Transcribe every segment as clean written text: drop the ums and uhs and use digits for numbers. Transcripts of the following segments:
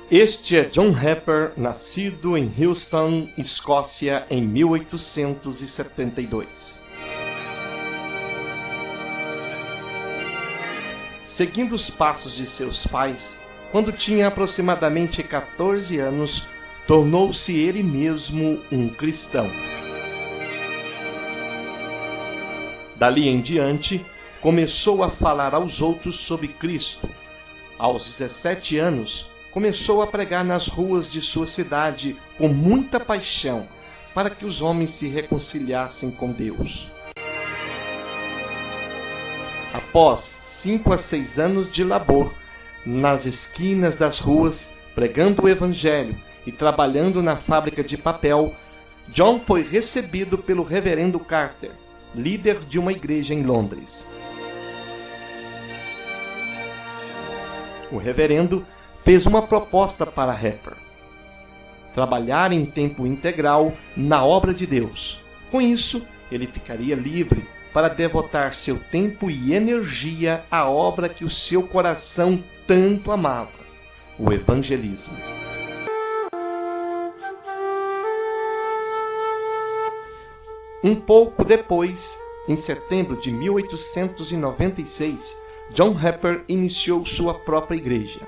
Este é John Harper, nascido em Houston, Escócia, em 1872. Seguindo os passos de seus pais, quando tinha aproximadamente 14 anos, tornou-se ele mesmo um cristão. Dali em diante, começou a falar aos outros sobre Cristo. Aos 17 anos, começou a pregar nas ruas de sua cidade com muita paixão, para que os homens se reconciliassem com Deus. Após 5 a 6 anos de labor, nas esquinas das ruas, pregando o Evangelho e trabalhando na fábrica de papel, John foi recebido pelo reverendo Carter, líder de uma igreja em Londres. O reverendo fez uma proposta para Harper: trabalhar em tempo integral na obra de Deus. Com isso, ele ficaria livre para devotar seu tempo e energia à obra que o seu coração tanto amava, o evangelismo. Um pouco depois, em setembro de 1896, John Harper iniciou sua própria igreja.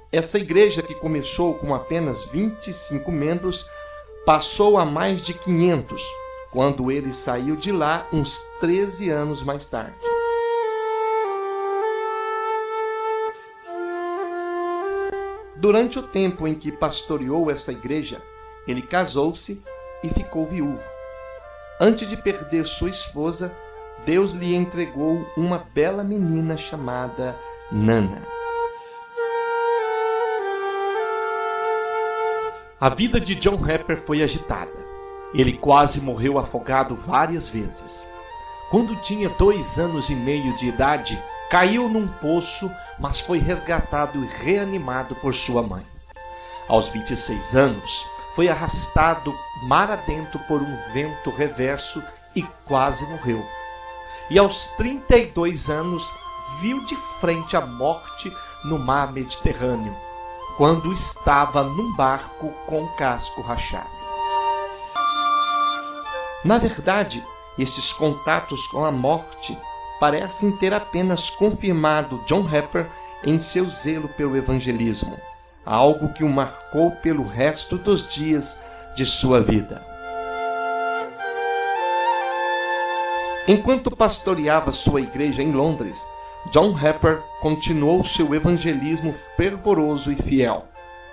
Essa igreja, que começou com apenas 25 membros, passou a mais de 500, quando ele saiu de lá uns 13 anos mais tarde. Durante o tempo em que pastoreou essa igreja, ele casou-se e ficou viúvo. Antes de perder sua esposa, Deus lhe entregou uma bela menina chamada Nana. A vida de John Harper foi agitada. Ele quase morreu afogado várias vezes. Quando tinha 2 anos e meio de idade, caiu num poço, mas foi resgatado e reanimado por sua mãe. Aos 26 anos, foi arrastado mar adentro por um vento reverso e quase morreu. E aos 32 anos, viu de frente a morte no mar Mediterrâneo, quando estava num barco com o casco rachado. Na verdade, esses contatos com a morte parecem ter apenas confirmado John Harper em seu zelo pelo evangelismo, algo que o marcou pelo resto dos dias de sua vida. Enquanto pastoreava sua igreja em Londres, John Harper continuou seu evangelismo fervoroso e fiel.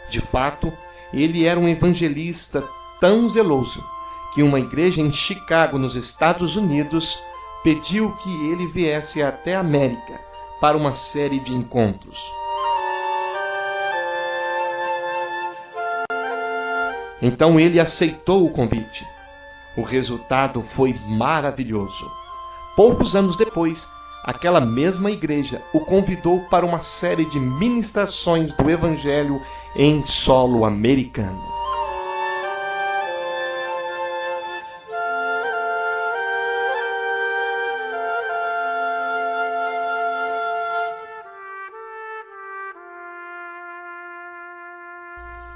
De fato, ele era um evangelista tão zeloso que uma igreja em Chicago, nos Estados Unidos, pediu que ele viesse até a América para uma série de encontros. Então ele aceitou o convite. O resultado foi maravilhoso. Poucos anos depois, aquela mesma igreja o convidou para uma série de ministrações do Evangelho em solo americano.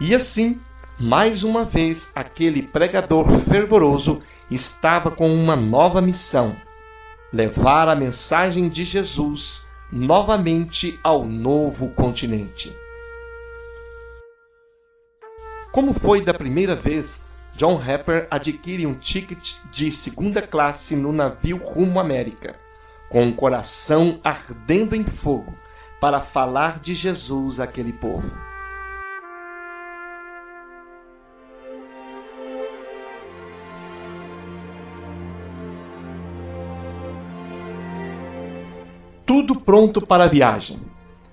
E assim, mais uma vez, aquele pregador fervoroso estava com uma nova missão: levar a mensagem de Jesus novamente ao novo continente. Como foi da primeira vez, John Harper adquire um ticket de 2ª classe no navio rumo à América, com o coração ardendo em fogo para falar de Jesus àquele povo. Tudo pronto para a viagem.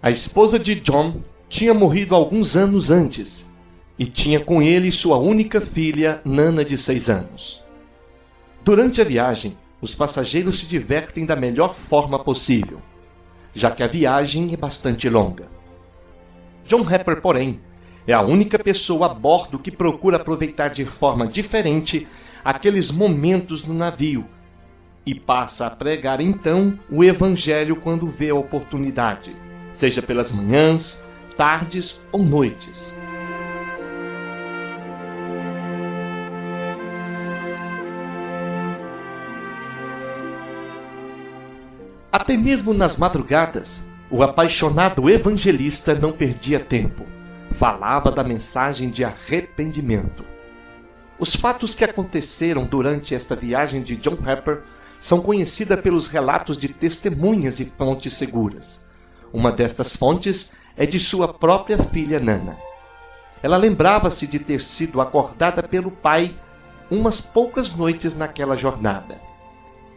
A esposa de John tinha morrido alguns anos antes e tinha com ele sua única filha, Nana, de 6 anos. Durante a viagem, os passageiros se divertem da melhor forma possível, já que a viagem é bastante longa. John Harper, porém, é a única pessoa a bordo que procura aproveitar de forma diferente aqueles momentos no navio, e passa a pregar então o Evangelho quando vê a oportunidade, seja pelas manhãs, tardes ou noites. Até mesmo nas madrugadas, o apaixonado evangelista não perdia tempo. Falava da mensagem de arrependimento. Os fatos que aconteceram durante esta viagem de John Harper são conhecidas pelos relatos de testemunhas e fontes seguras. Uma destas fontes é de sua própria filha Nana. Ela lembrava-se de ter sido acordada pelo pai umas poucas noites naquela jornada.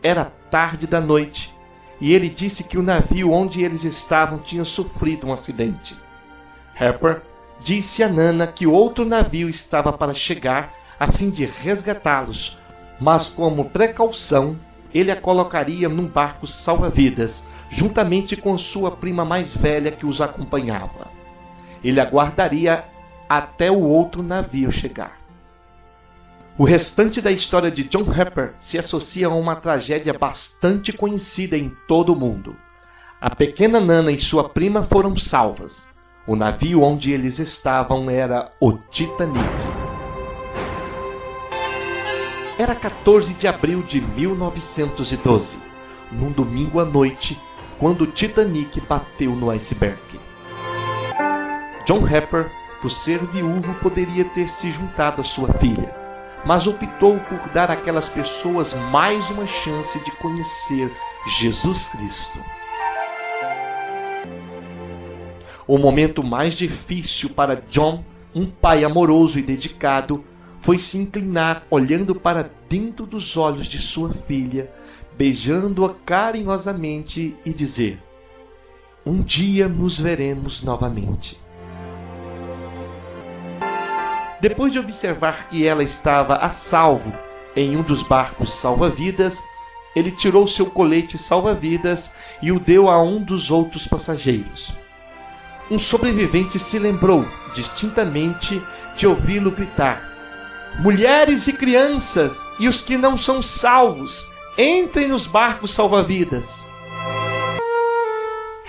Era tarde da noite e ele disse que o navio onde eles estavam tinha sofrido um acidente. Harper disse a Nana que outro navio estava para chegar a fim de resgatá-los, mas como precaução, ele a colocaria num barco salva-vidas, juntamente com sua prima mais velha que os acompanhava. Ele aguardaria até o outro navio chegar. O restante da história de John Harper se associa a uma tragédia bastante conhecida em todo o mundo. A pequena Nana e sua prima foram salvas. O navio onde eles estavam era o Titanic. Era 14 de abril de 1912, num domingo à noite, quando o Titanic bateu no iceberg. John Harper, por ser viúvo, poderia ter se juntado à sua filha, mas optou por dar àquelas pessoas mais uma chance de conhecer Jesus Cristo. O momento mais difícil para John, um pai amoroso e dedicado, foi se inclinar olhando para dentro dos olhos de sua filha, beijando-a carinhosamente e dizer: "Um dia nos veremos novamente." Depois de observar que ela estava a salvo em um dos barcos salva-vidas, ele tirou seu colete salva-vidas e o deu a um dos outros passageiros. Um sobrevivente se lembrou distintamente de ouvi-lo gritar: "Mulheres e crianças e os que não são salvos, entrem nos barcos salva-vidas."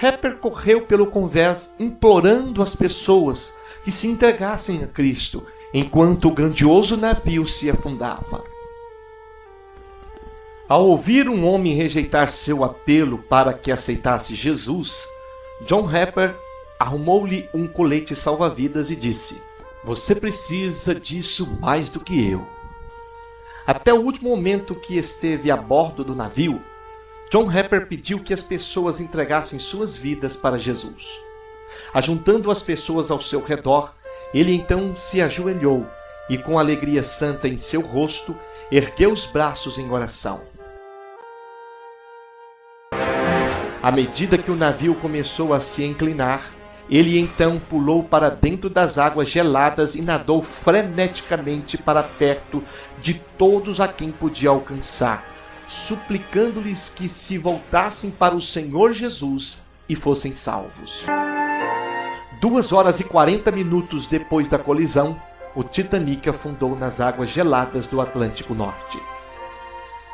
Harper correu pelo convés implorando às pessoas que se entregassem a Cristo, enquanto o grandioso navio se afundava. Ao ouvir um homem rejeitar seu apelo para que aceitasse Jesus, John Harper arrumou-lhe um colete salva-vidas e disse: "Você precisa disso mais do que eu." Até o último momento que esteve a bordo do navio, John Harper pediu que as pessoas entregassem suas vidas para Jesus. Ajuntando as pessoas ao seu redor, ele então se ajoelhou e, com alegria santa em seu rosto, ergueu os braços em oração. À medida que o navio começou a se inclinar, ele então pulou para dentro das águas geladas e nadou freneticamente para perto de todos a quem podia alcançar, suplicando-lhes que se voltassem para o Senhor Jesus e fossem salvos. 2 horas e 40 minutos depois da colisão, o Titanic afundou nas águas geladas do Atlântico Norte.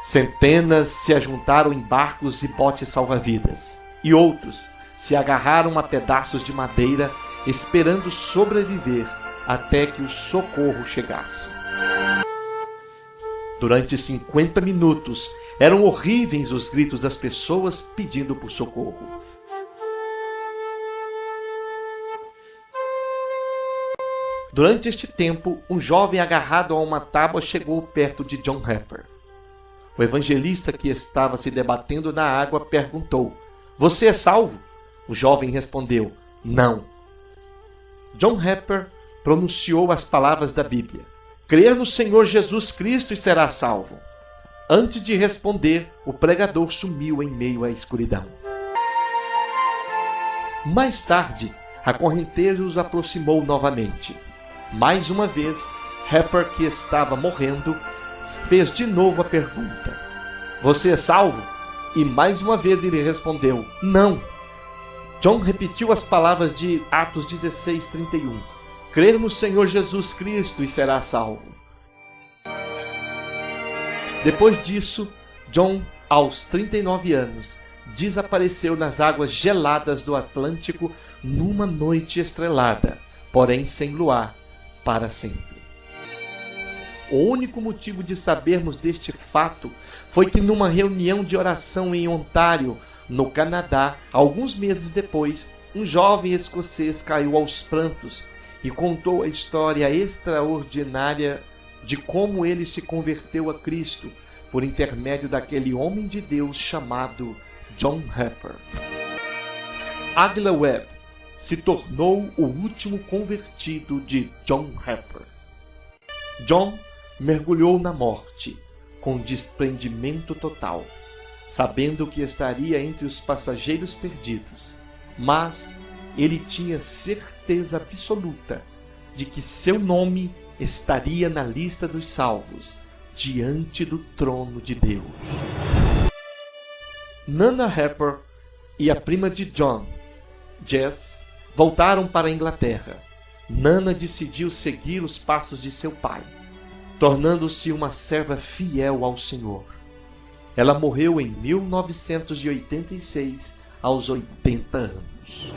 Centenas se ajuntaram em barcos e botes salva-vidas, e outros se agarraram a pedaços de madeira, esperando sobreviver até que o socorro chegasse. Durante 50 minutos, eram horríveis os gritos das pessoas pedindo por socorro. Durante este tempo, um jovem agarrado a uma tábua chegou perto de John Harper. O evangelista, que estava se debatendo na água, perguntou: "Você é salvo?" O jovem respondeu: "Não." John Harper pronunciou as palavras da Bíblia: "Crer no Senhor Jesus Cristo e será salvo." Antes de responder, o pregador sumiu em meio à escuridão. Mais tarde, a correnteza os aproximou novamente. Mais uma vez, Harper, que estava morrendo, fez de novo a pergunta: "Você é salvo?" E mais uma vez ele respondeu: "Não." John repetiu as palavras de Atos 16:31. "Crer no Senhor Jesus Cristo e será salvo." Depois disso, John, aos 39 anos, desapareceu nas águas geladas do Atlântico numa noite estrelada, porém sem luar, para sempre. O único motivo de sabermos deste fato foi que numa reunião de oração em Ontário, no Canadá, alguns meses depois, um jovem escocês caiu aos prantos e contou a história extraordinária de como ele se converteu a Cristo por intermédio daquele homem de Deus chamado John Harper. Águila Webb se tornou o último convertido de John Harper. John mergulhou na morte com desprendimento total, sabendo que estaria entre os passageiros perdidos, mas ele tinha certeza absoluta de que seu nome estaria na lista dos salvos, diante do trono de Deus. Nana Harper e a prima de John, Jess, voltaram para a Inglaterra. Nana decidiu seguir os passos de seu pai, tornando-se uma serva fiel ao Senhor. Ela morreu em 1986, aos 80 anos.